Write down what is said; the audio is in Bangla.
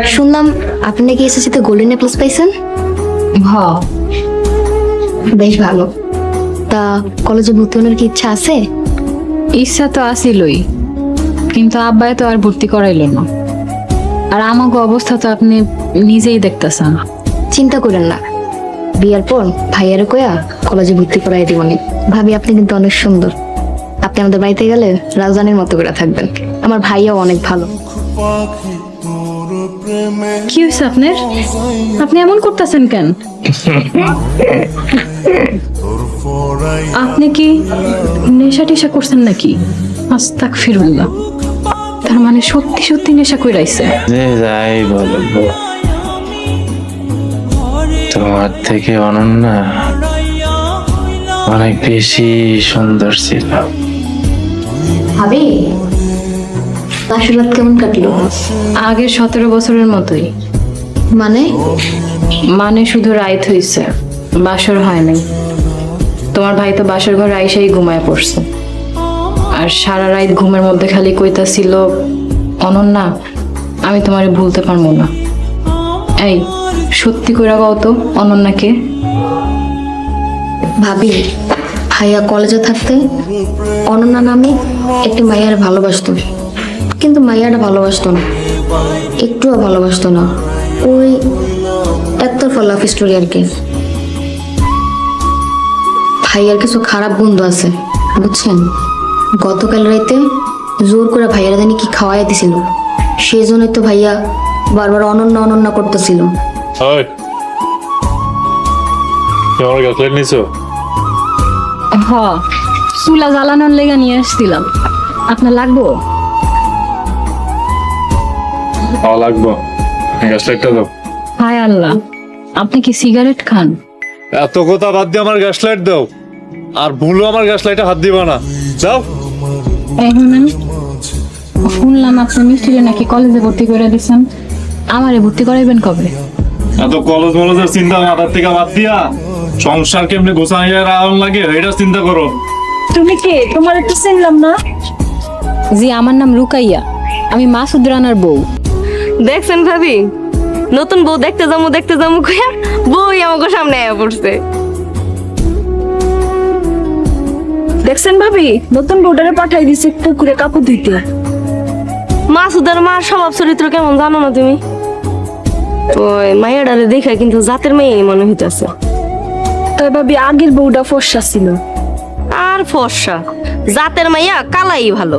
শুনলাম আপনি নাকি এসএসসিতে গোল্ডেন এ প্লাস পাইছেন। হ, বেশ ভালো। তা কলেজে ভর্তি হওয়ার কি ইচ্ছা আছে? ইচ্ছা তো আসিলই, কিন্তু আব্বাই তো আর ভর্তি করাইল না। আর আমাকে অবস্থা তো আপনি নিজেই দেখতেছেন। চিন্তা করেন না, বিয়ার পর ভাইয়ারে কয়া কলেজে ভর্তি করাই দিবনি। ভাবি আপনি কিন্তু অনেক সুন্দর, আপনি আমাদের বাড়িতে গেলে রাজধানীর মতো করে থাকবেন। আমার ভাইয়াও অনেক ভালো। কি হয়েছে আপনার? আপনি এমন করতেছেন কেন? আপনি কি নেশা টেশা করছেন নাকি? আস্তাগফিরুল্লাহ। তার মানে সত্যি সত্যি নেশা কইরাইছে। যে যাই বলবো, তোমার থেকে অনন্যা অনেক বেশি সুন্দর ছিল। ভাবি আশীর্বাদ কেমন কাটলো? আগের 17 বছরের মতোই। মানে মানে শুধু রাইত হইছে, বাসর হয় নাই। তোমার ভাই তো বাসর ঘরে আইসাই ঘুমায় পড়ছে, আর সারা রাত ঘুমের মধ্যে খালি কইতাছিল, অনন্যা আমি তোমারে ভুলতে পারবো না। এই সত্যি কইরা কও তো, অনন্যাকে? ভাবি ভাইয়া কলেজে থাকতে অনন্যা নামে একটি মাইয়ার ভালোবাসতো, কিন্তু মাইয়াটা ভালোবাসতো না, একটুও ভালোবাসতো না। ওই একতরফা লাভ স্টোরি আর কি। ভাইয়ার কিছু খারাপ বন্ধু আছে বুঝছেন। গতকাল রাইতে জোর করে ভাইয়ারা জানি কি খাওয়াই দিছিল, সেই জন্যই তো ভাইয়া বারবার অনন্যা অনন্যা করতেছিল। ওই আমার গাছলাইট নিছো? হ, চুলা জ্বালানোর লেগা নিয়ে আসছিলাম। আপনার লাগবো? লাগবো, গাছলাইটটা দাও। হায় আল্লাহ, আপনি কি সিগারেট খান? এত কথা বাদ দিয়ে আমার গাছলাইট দাও, আর ভুলো আমার গাছলাইটে হাত দিবা না। যাও। এখন শুনলাম আপনি মিষ্টিরে নাকি কলেজে ভর্তি করে দিচ্ছেন। আমারে ভর্তি করাইবেন কবে? এত কলেজ মলেজের চিন্তা মাথার থেকে বাদ দিয়া সংসার কেমনি গোছাইয়া রাখা লাগে এটা চিন্তা করো। তুমি কে? তোমার একটু চিনলাম না। জি, আমার নাম রুকাইয়া, আমি মাসুদ রানার বউ। দেখছেন ভাবি, নতুন বউ দেখতে যাবো কইয়া বউই আমাকে সামনে আয়া পড়ছে। দেখছেন ভাবি, নতুন বোর্ডারে পাঠাই দিছে পুকুরে কাপড় ধুইতে। মাসুদের মার স্বভাব চরিত্র কেমন জানো না তুমি? ওই মাইয়াডারে দেখে কিন্তু জাতের মেয়েই মনে হইতেছে। তাই ভাবি আগের বউটা ফর্সা ছিল। আর ফর্সা জাতের মাইয়া কালাই ভালো।